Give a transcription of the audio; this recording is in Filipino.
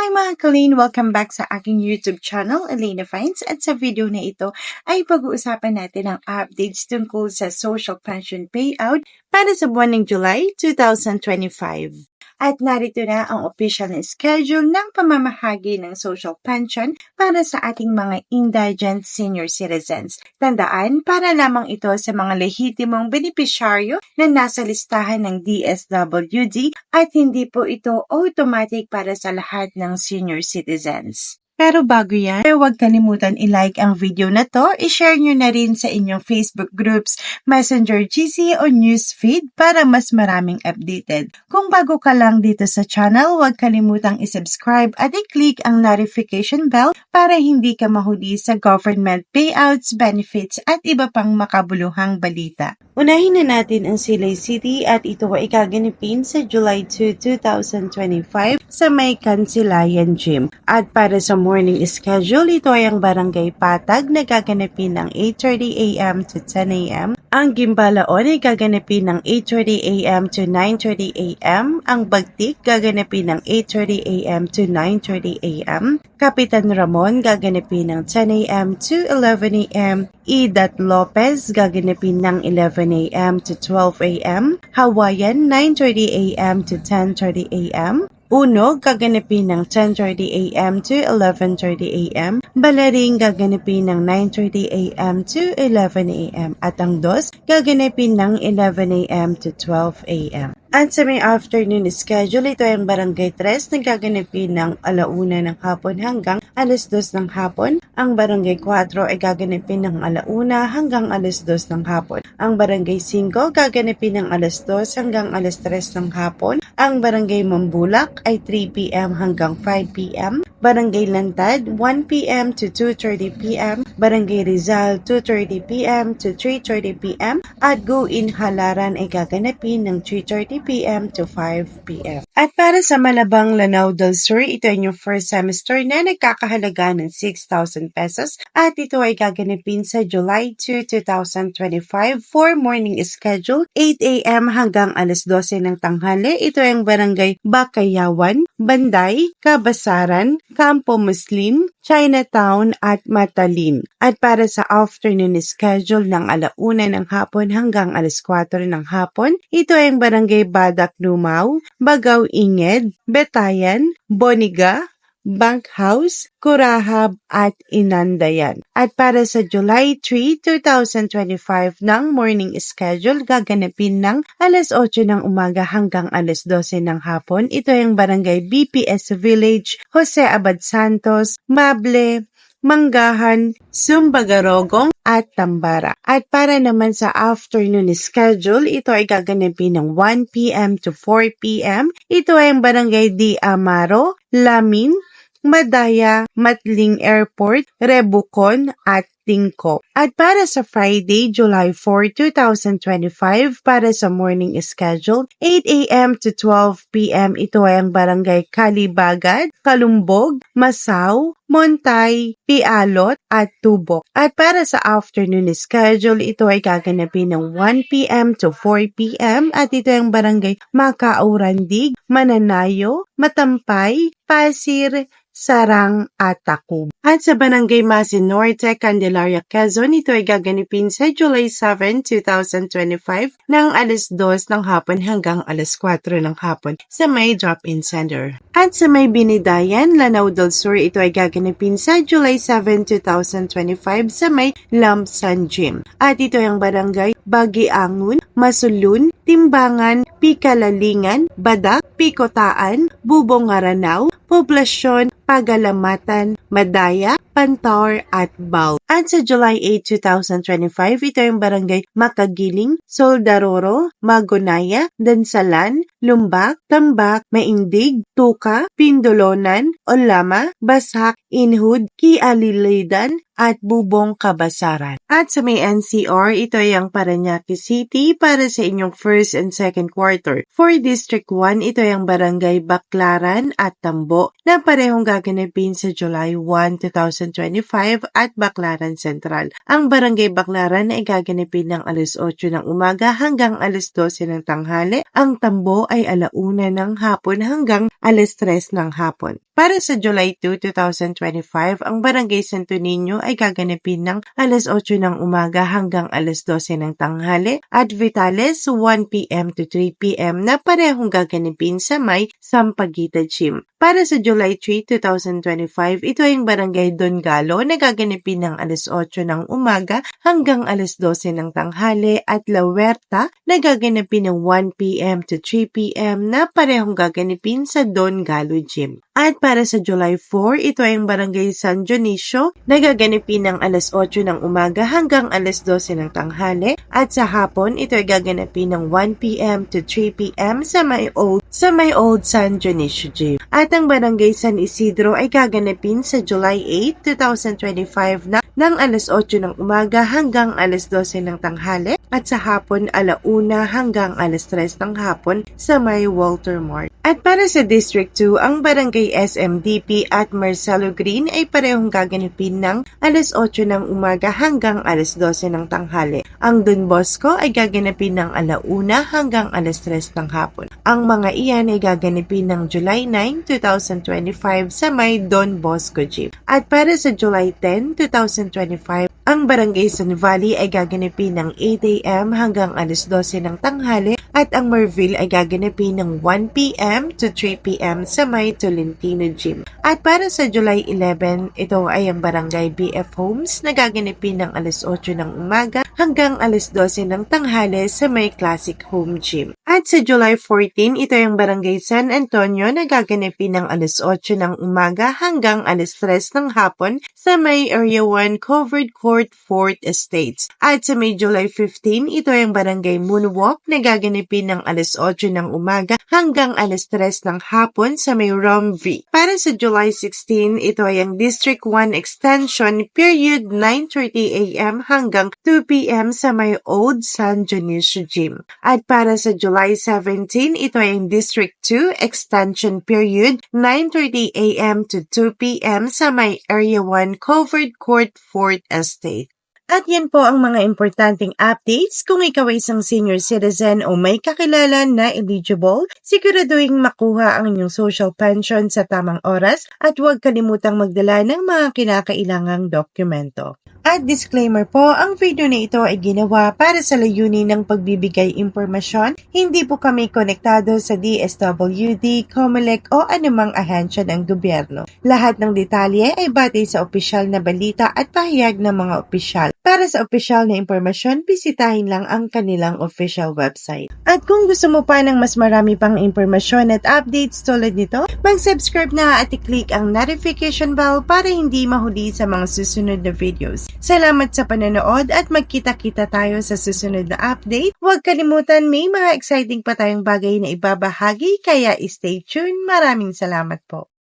Hi mga Kalin! Welcome back sa aking YouTube channel, Elena Finds. At sa video na ito ay pag-uusapan natin ang updates tungkol sa social pension payout para sa buwan ng July 2025. At narito na ang official na schedule ng pamamahagi ng social pension para sa ating mga indigent senior citizens. Tandaan, para lamang ito sa mga lehitimong benepisyaryo na nasa listahan ng DSWD at hindi po ito automatic para sa lahat ng senior citizens. Pero bago yan, huwag kalimutan i-like ang video na to, i-share nyo na rin sa inyong Facebook groups, Messenger GC o Newsfeed para mas maraming updated. Kung bago ka lang dito sa channel, huwag kalimutang i-subscribe at i-click ang notification bell para hindi ka mahuli sa government payouts, benefits at iba pang makabuluhang balita. Unahin na natin ang Silay City at ito ay gaganapin sa July 2, 2025 sa may Kansilayan Gym. At para sa morning schedule, ito ay ang Barangay Patag na gaganapin ng 8:30 a.m. to 10 a.m. Ang Gimbalaon ay gaganapin ng 8:30 a.m. to 9:30 a.m. Ang Bagtik gaganapin ng 8:30 a.m. to 9:30 a.m. Kapitan Ramon gaganapin ng 10 a.m. to 11 a.m. Idat Lopez gaganapin ng 11 a.m. to 12 a.m. Hawaiian 9:30 a.m. to 10:30 a.m. Unog gaganapin ng 10:30 a.m. to 11:30 a.m. Balaring gaganapin ng 9:30 a.m. to 11 a.m. At ang Dos gaganapin ng 11 a.m. to 12 a.m. At sa may afternoon schedule, ito ay ang Barangay 3 na gaganapin ng 1:00 ng hapon hanggang 2:00 ng hapon. Ang Barangay 4 ay gaganapin ng 1:00 hanggang 2:00 ng hapon. Ang Barangay 5 gaganapin ng 2:00 hanggang 3:00 ng hapon. Ang Barangay Mambulak ay 3 p.m. hanggang 5 p.m. Barangay Lantad, 1 p.m. to 2:30 p.m. Barangay Rizal, 2:30 p.m. to 3:30 p.m. At Go-In Halaran ay gaganapin ng 3:30 p.m. to 5 p.m. At para sa Malabang, Lanao del Sur, ito ay yung first semester na nagkakahalaga ng 6,000 pesos at ito ay gaganapin sa July 2, 2025 for morning schedule, 8 a.m. hanggang 12:00 ng tanghali. Ito ay ang Barangay Bakayawan, Banday, Kabasaran, Campo Muslim, Chinatown at Matalin. At para sa afternoon schedule ng 1:00 ng hapon hanggang 4:00 ng hapon, ito ay ang Barangay Badak Lumao, Bagaw Inged, Betayan, Boniga, Bankhouse, Kurahab at Inandayan. At para sa July 3, 2025 ng morning schedule, gaganapin ng 8:00 ng umaga hanggang 12:00 ng hapon. Ito ay ang Barangay BPS Village, Jose Abad Santos, Mable, Manggahan, Sumbagarogong at Tambara. At para naman sa afternoon schedule, ito ay gaganapin ng 1 p.m. to 4 p.m. Ito ay ang Barangay Di Amaro, Lamin, Madaya, Matling Airport, Rebucon at Tingko. At para sa Friday, July 4, 2025, para sa morning schedule, 8 a.m. to 12 p.m. Ito ay ang Barangay Kalibagad, Kalumbog, Masaw, Montay, Pialot at Tubok. At para sa afternoon schedule, ito ay gaganapin ng 1 p.m. to 4 p.m. at ito ay ang Barangay Makaurandig, Mananayo, Matampay, Pasir, Sarang at Tacob. At sa Barangay Masin Norte, Candelaria, Quezon, ito ay gaganapin sa July 7, 2025 ng 2:00 ng hapon hanggang 4:00 ng hapon sa may drop-in center. At sa may Binidayan, Lanao del Sur, ito ay gaganapin sa July 7, 2025 sa may Lampsan Gym. At ito ay ang Barangay Bagiangon, Masulun, Timbangan, Pikalalingan, Badak, Pikotaan, Bubong-Aranao, Poblasyon, Pagalamatan, Madaya, Pantaur at Bal. At sa July 8, 2025, ito yung Barangay Makagiling, Soldaroro, Magonaya, Dansalan, Lumbak, Tambak, Maindig, Tuka, Pindolonan, Olama, Basak, Inhud, Kialilidan, at Bubong Kabasaran. At sa may NCR, ito ay ang Parañaque City para sa inyong first and second quarter. For District 1, ito ay ang Barangay Baclaran at Tambo na parehong gaganapin sa July 1, 2025 at Baclaran Central. Ang Barangay Baclaran ay gaganapin ng alas 8 ng umaga hanggang alas 12 ng tanghali. Ang Tambo ay alauna ng hapon hanggang alas 3 ng hapon. Para sa July 2, 2025, ang Barangay Santo Niño ay gaganapin ng alas 8 ng umaga hanggang alas 12 ng tanghali at Vitales 1 p.m. to 3 p.m. na parehong gaganapin sa may Sampaguita Gym. Para sa July 3, 2025, ito ay ang Barangay Don Galo na gaganapin ng alas 8 ng umaga hanggang alas 12 ng tanghali at La Huerta na gaganapin ng 1 p.m. to 3 p.m. na parehong gaganapin sa Don Galo Gym. At para sa July 4, ito ay ang Barangay San Dionisio na gaganapin ng alas 8 ng umaga hanggang alas 12 ng tanghali at sa hapon ito ay gaganapin ng 1 p.m. to 3 p.m. sa may Old San Dionisio Gym. At ang Barangay San Isidro ay gaganapin sa July 8, 2025 ng alas 8 ng umaga hanggang alas 12 ng tanghali at sa hapon alauna hanggang alas 3 ng hapon sa may Walter Mart. At para sa District 2, ang Barangay SMDP at Marcelo Green ay parehong gaganapin ng alas 8 ng umaga hanggang alas 12 ng tanghali. Ang Don Bosco ay gaganapin ng alauna hanggang alas 3 ng hapon. Ang mga iyan ay gaganapin ng July 9, 2025 sa may Don Bosco Gym. At para sa July 10, 2025, ang Barangay San Valley ay gaganapin ng 8 a.m. hanggang alas 12 ng tanghali at ang Merville ay gaganapin ng 1 p.m. to 3 p.m. sa may Tolentino Gym. At para sa July 11, ito ay ang Barangay BF Homes na gaganapin ng alas 8 ng umaga hanggang alas 12 ng tanghali sa may Classic Home Gym. At sa July 14, ito ay ang Barangay San Antonio na gaganapin ng alas 8 ng umaga hanggang alas 3 ng hapon sa may Area 1 Covered Court 4th Estates. At sa may July 15, ito ay ang Barangay Moonwalk na gaganapin ng alas 8 ng umaga hanggang alas 3 ng hapon sa may Romv. Para sa July 16, ito ay ang District 1 Extension period 9:30 a.m. hanggang 2 p.m. sa may Old San Dionisio Gym. At para sa July 17, ito ay ang District 2 Extension period 9:30 a.m. to 2 p.m. sa may Area 1 Covered Court 4th Estate. At yan po ang mga importanteng updates. Kung ikaw ay isang senior citizen o may kakilala na eligible, siguraduhin makuha ang inyong social pension sa tamang oras at huwag kalimutang magdala ng mga kinakailangang dokumento. At disclaimer po, ang video na ito ay ginawa para sa layunin ng pagbibigay impormasyon. Hindi po kami konektado sa DSWD, COMELEC o anumang ahensya ng gobyerno. Lahat ng detalye ay batay sa opisyal na balita at pahayag ng mga opisyal. Para sa opisyal na impormasyon, bisitahin lang ang kanilang official website. At kung gusto mo pa ng mas marami pang impormasyon at updates tulad nito, mag-subscribe na at i-click ang notification bell para hindi mahuli sa mga susunod na videos. Salamat sa panonood at magkita-kita tayo sa susunod na update. Huwag kalimutan, may mga exciting pa tayong bagay na ibabahagi kaya stay tuned. Maraming salamat po.